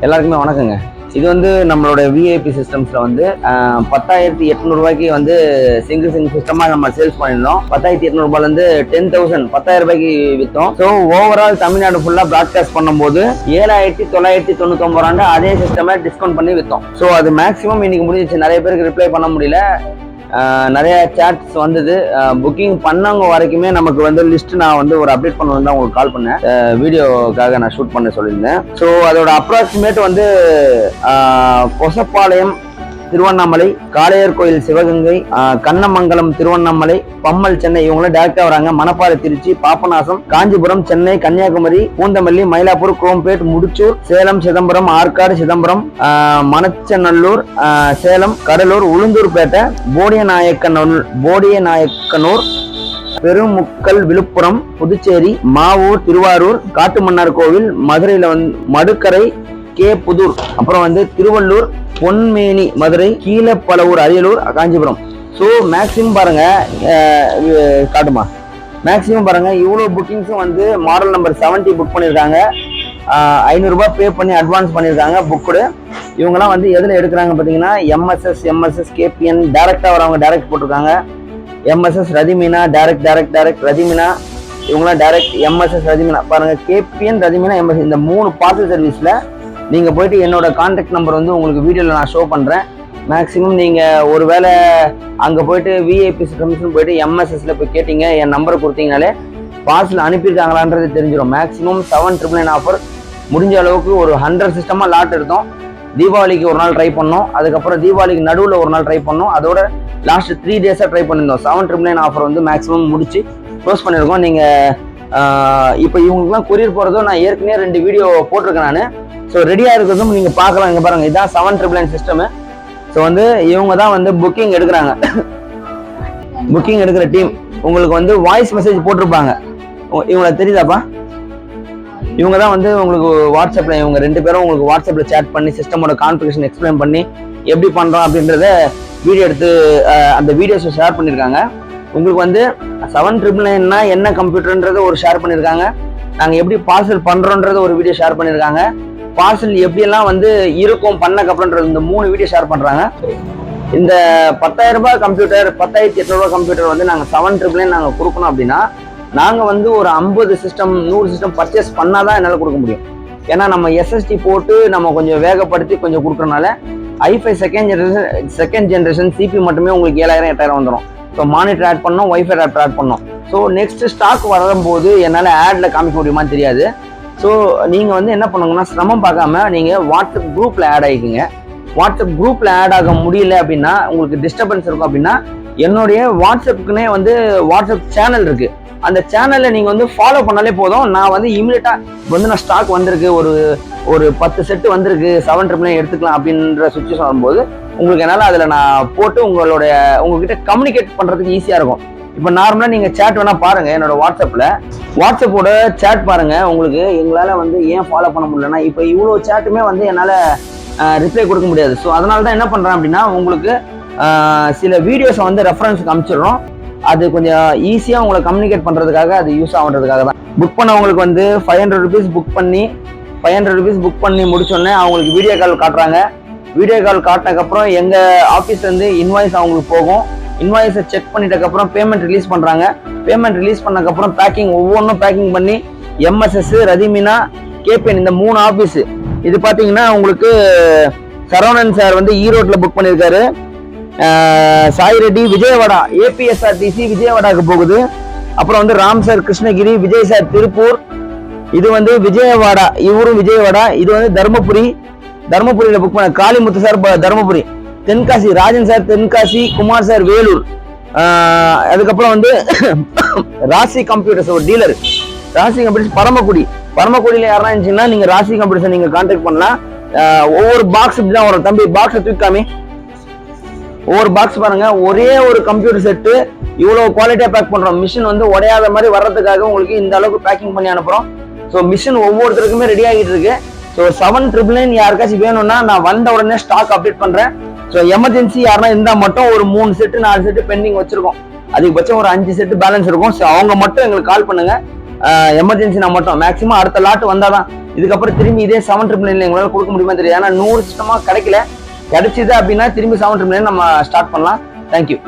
எல்லாருக்குமே வணக்கங்க. இது வந்து நம்மளோட விஐபி சிஸ்டம்ஸ்ல வந்து 10,800 ரூபாய்க்கு வந்து சிங்கிள் சிஸ்டமா நம்ம சேல்ஸ் பண்ணிருந்தோம். 10,800 ரூபாயில இருந்து 10,000 10,000 ரூபாய்க்கு வித்தோம். ஸோ ஓவரால் தமிழ்நாடு ஃபுல்லா பிராட்காஸ்ட் பண்ணும்போது 7,999 ரூபாய் அதே சிஸ்டமை டிஸ்கவுண்ட் பண்ணி வித்தோம். ஸோ அது மேக்ஸிமம் இன்னைக்கு முடிஞ்சிச்சு. நிறைய பேருக்கு ரிப்ளை பண்ண முடியல. நிறைய சாட்ஸ் வந்தது. புக்கிங் பண்ணவங்க வரைக்குமே நமக்கு வந்து லிஸ்ட் நான் வந்து ஒரு அப்டேட் பண்ணணும் தான் உங்களுக்கு கால் பண்ணேன். வீடியோக்காக நான் ஷூட் பண்ண சொல்லியிருந்தேன். ஸோ அதோட அப்ராக்சிமேட் வந்து கொசப்பாளையம் திருவண்ணாமலை, காளையர் கோயில் சிவகங்கை, கண்ணமங்கலம் திருவண்ணாமலை, பம்மல் சென்னை, இவங்களும் டேரக்டா வராங்க. மணப்பாறை திருச்சி, பாபநாசம், காஞ்சிபுரம், சென்னை, கன்னியாகுமரி, பூந்தமல்லி, மயிலாப்பூர், குரோம்பேட், முடிச்சூர், சேலம், சிதம்பரம், ஆற்காடு, சிதம்பரம், மணச்சநல்லூர், சேலம், கடலூர், உளுந்தூர்பேட்டை, போடியநாயக்கனூர், பெருமுக்கல், விழுப்புரம், புதுச்சேரி, மாவூர், திருவாரூர், காட்டுமன்னார் கோவில், மதுரையில வந்து மடுக்கரை, கே புதூர், அப்புறம் வந்து திருவள்ளூர், பொன்மேனி, மதுரை, கீழப்பலவூர், அரியலூர், காஞ்சிபுரம். ஸோ மேக்சிமம் பாருங்க, காட்டுமா மேக்சிமம் பாருங்க, இவ்வளோ புக்கிங்ஸும் வந்து மாடல் நம்பர் 70 புக் பண்ணியிருக்காங்க. 500 ரூபாய் பே பண்ணி அட்வான்ஸ் பண்ணியிருக்காங்க புக்குடு. இவங்கெல்லாம் வந்து எதில் எடுக்கிறாங்க பார்த்தீங்கன்னா எம்எஸ்எஸ் கேபிஎன் டேரக்டாக வரவங்க டேரக்ட் போட்டிருக்காங்க. எம்எஸ்எஸ் ரதிமீனா டேரக்ட் ரதிமீனா, இவங்களாம் டேரக்ட் எம்எஸ்எஸ் ரதிமீனா. பாருங்க, கேபிஎன் ரதிமீனா எம்எஸ் இந்த 3 பார்சல் சர்வீஸில் நீங்கள் போயிட்டு என்னோட கான்டாக்ட் நம்பர் வந்து உங்களுக்கு வீடியோவில் நான் ஷோ பண்ணுறேன். மேக்ஸிமம் நீங்கள் ஒரு வேளை அங்கே போயிட்டு விஐபி சிஸ்டம்ஸ்னு போயிட்டு எம்எஸ்எஸ்ல போய் கேட்டீங்க, என் நம்பரை கொடுத்தீங்கனாலே பார்சல் அனுப்பியிருக்காங்களான்றது தெரிஞ்சிடும். மேக்ஸிமம் 799 ஆஃபர் முடிஞ்ச அளவுக்கு ஒரு 100 சிஸ்டமாக லாட் எடுத்தோம். தீபாவளிக்கு ஒரு நாள் ட்ரை பண்ணோம், அதுக்கப்புறம் தீபாவளிக்கு நடுவில் ஒரு நாள் ட்ரை பண்ணோம், அதோட லாஸ்ட் 3 டேஸாக ட்ரை பண்ணியிருந்தோம். 799 ஆஃபர் வந்து மேக்ஸிமம் முடிச்சு க்ளோஸ் பண்ணியிருக்கோம். நீங்கள் இப்போ இவங்களுக்குலாம் கொரியர் போகிறதும் நான் ஏற்கனவே 2 வீடியோ போட்டிருக்கேன் நான். ஸோ ரெடியாக இருக்கிறதும் நீங்கள் பார்க்கலாம். இங்கே பாருங்கள், இதுதான் 799 சிஸ்டமு. ஸோ வந்து இவங்க தான் வந்து புக்கிங் எடுக்கிறாங்க. புக்கிங் எடுக்கிற டீம் உங்களுக்கு வந்து வாய்ஸ் மெசேஜ் போட்டிருப்பாங்க. இவங்களை தெரியுதாப்பா? இவங்க தான் வந்து உங்களுக்கு வாட்ஸ்அப்பில், இவங்க 2 பேரும் உங்களுக்கு வாட்ஸ்அப்பில் சேட் பண்ணி சிஸ்டமோட கான்ஃபிகரேஷன் எக்ஸ்பிளைன் பண்ணி எப்படி பண்ணுறோம் அப்படின்றத வீடியோ எடுத்து அந்த வீடியோஸை ஷேர் பண்ணியிருக்காங்க. உங்களுக்கு வந்து 799னா என்ன கம்ப்யூட்டர்ன்றத ஒரு ஷேர் பண்ணியிருக்காங்க. நாங்கள் எப்படி பார்சல் பண்ணுறோன்றத ஒரு வீடியோ ஷேர் பண்ணியிருக்காங்க. பார்சல் எப்படியெல்லாம் வந்து இருக்கும் பண்ணக்கப்புறம்ன்றது இந்த 3 வீடியோ ஷேர் பண்ணுறாங்க. இந்த 10,000 ரூபாய் கம்ப்யூட்டர், 10,800 ரூபாய் கம்ப்யூட்டர் வந்து நாங்கள் 799 நாங்கள் கொடுக்கணும் அப்படின்னா நாங்கள் வந்து ஒரு 50 சிஸ்டம் 100 சிஸ்டம் பர்ச்சேஸ் பண்ணாதான் என்னால் கொடுக்க முடியும். ஏன்னா நம்ம எஸ்எஸ்டி போட்டு நம்ம கொஞ்சம் வேகப்படுத்தி கொஞ்சம் கொடுக்குறனால i5 செகண்ட் ஜென்ரேஷன் சிபி மட்டுமே உங்களுக்கு 7,000 8,000 வந்துடும். ஸோ மானிட்டர் ஆட் பண்ணோம், ஒய்ஃபை ஆட் பண்ணோம். ஸோ நெக்ஸ்ட் ஸ்டாக் வரும்போது என்னால் ஆட்ல காமிக்க முடியுமான்னு தெரியாது. ஸோ நீங்கள் வந்து என்ன பண்ணுங்கன்னா சிரமம் பார்க்காம நீங்கள் வாட்ஸ்அப் குரூப்பில் ஆட் ஆகிக்கிங்க. வாட்ஸ்அப் குரூப்பில் ஆட் ஆக முடியல அப்படின்னா உங்களுக்கு டிஸ்டர்பன்ஸ் இருக்கும் அப்படின்னா என்னுடைய வாட்ஸ்அப்புக்குன்னே வந்து வாட்ஸ்அப் சேனல் இருக்குது. அந்த சேனலில் நீங்கள் வந்து ஃபாலோ பண்ணாலே போதும். நான் வந்து இமீடியட்டாக வந்து நான் ஸ்டாக் வந்திருக்கு, ஒரு 10 செட்டு வந்திருக்கு, 799 எடுத்துக்கலாம் அப்படின்ற சுச்சுவேஷன் வரும்போது உங்களுக்கு என்னால் அதில் நான் போட்டு உங்ககிட்ட கம்யூனிகேட் பண்ணுறதுக்கு ஈஸியாக இருக்கும். இப்போ நார்மலாக நீங்கள் சேட் வேணால் பாருங்கள், என்னோட வாட்ஸ்அப்போட சேட் பாருங்கள். உங்களுக்கு எங்களால் வந்து ஏன் ஃபாலோ பண்ண முடியலன்னா இப்போ இவ்வளோ சேட்டுமே வந்து என்னால் ரிப்ளை கொடுக்க முடியாது. ஸோ அதனால தான் என்ன பண்ணுறேன் அப்படின்னா உங்களுக்கு சில வீடியோஸை வந்து ரெஃபரன்ஸுக்கு அனுப்பிச்சிடுறோம். அது கொஞ்சம் ஈஸியாக உங்களை கம்யூனிகேட் பண்ணுறதுக்காக, அது யூஸ் ஆகுறதுக்காக தான். புக் பண்ணவங்களுக்கு வந்து 500 rupees புக் பண்ணி முடிச்சோடனே அவங்களுக்கு வீடியோ கால் காட்டுறாங்க. வீடியோ கால் காட்டினதுக்கப்புறம் எங்கள் ஆஃபீஸ்லேருந்து இன்வாய்ஸ் அவங்களுக்கு போகும். இன்வாய்ஸை செக் பண்ணிட்டதுக்கப்புறம் பேமெண்ட் ரிலீஸ் பண்ணுறாங்க. பேமெண்ட் ரிலீஸ் பண்ணதுக்கப்புறம் ஒவ்வொன்றும் பேக்கிங் பண்ணி எம்எஸ்எஸ், ரதிமீனா, கேபிஎன் இந்த 3 ஆஃபீஸு. இது பார்த்தீங்கன்னா உங்களுக்கு சரவணன் சார் வந்து ஈரோட்டில் புக் பண்ணியிருக்காரு. சாய் ரெட்டி விஜயவாடா, ஏபிஎஸ்ஆர்டிசி விஜயவாடாவுக்கு போகுது. அப்புறம் வந்து ராம் சார் கிருஷ்ணகிரி, விஜய் சார் திருப்பூர், இது வந்து விஜயவாடா, இவரும் விஜயவாடா. இது வந்து தர்மபுரியில் புக் பண்ண Kalimuthu sir Dharmapuri, Tenkasi Rajan sir Tenkasi, Kumar sir Vellore. அதுக்கப்புறம் வந்து ராசி கம்ப்யூட்டர்ஸ் ஒரு டீலர், ராசி கம்ப்யூட்டர்ஸ் பரமக்குடியில் யாரா இருந்துச்சுன்னா நீங்கள் ராசி கம்ப்யூட்டர்ஸை நீங்கள் கான்டாக்ட் பண்ணலாம். ஒவ்வொரு பாக்ஸ் இப்படி தான் வரும். தம்பி பாக்ஸை தூக்காமி, ஒவ்வொரு பாக்ஸ் பாருங்க, ஒரே ஒரு கம்ப்யூட்டர் செட்டு இவ்வளோ குவாலிட்டியாக பேக் பண்ணுறோம். மிஷின் வந்து உடையாத மாதிரி வர்றதுக்காக உங்களுக்கு இந்த அளவுக்கு பேக்கிங் பண்ணி அனுப்புகிறோம். ஸோ மிஷின் ஒவ்வொருத்தருக்குமே ரெடி ஆகிட்டு இருக்கு. ஸோ 799 யாருக்காச்சும் வேணும்னா நான் வந்த உடனே ஸ்டாக் அப்டேட் பண்ணுறேன். ஸோ எமர்ஜென்சி யாருன்னா இருந்தால் மட்டும் ஒரு 3 செட்டு 4 செட்டு பெண்டிங் வச்சிருக்கோம். அதிகபட்சம் ஒரு 5 செட்டு பேலன்ஸ் இருக்கும். ஸோ அவங்க மட்டும் எங்களுக்கு கால் பண்ணுங்க. எமர்ஜென்சினா மட்டும் மேக்ஸிமம் அடுத்த லாட் வந்தாதான் இதுக்கப்புறம் திரும்பி இதே 799 எங்களால் கொடுக்க முடியுமா தெரியாது. ஏன்னா 100 சிஸ்டமா கிடைக்கல. கிடைச்சிது அப்படின்னா திரும்பி 799 நம்ம ஸ்டார்ட் பண்ணலாம். தேங்க்யூ.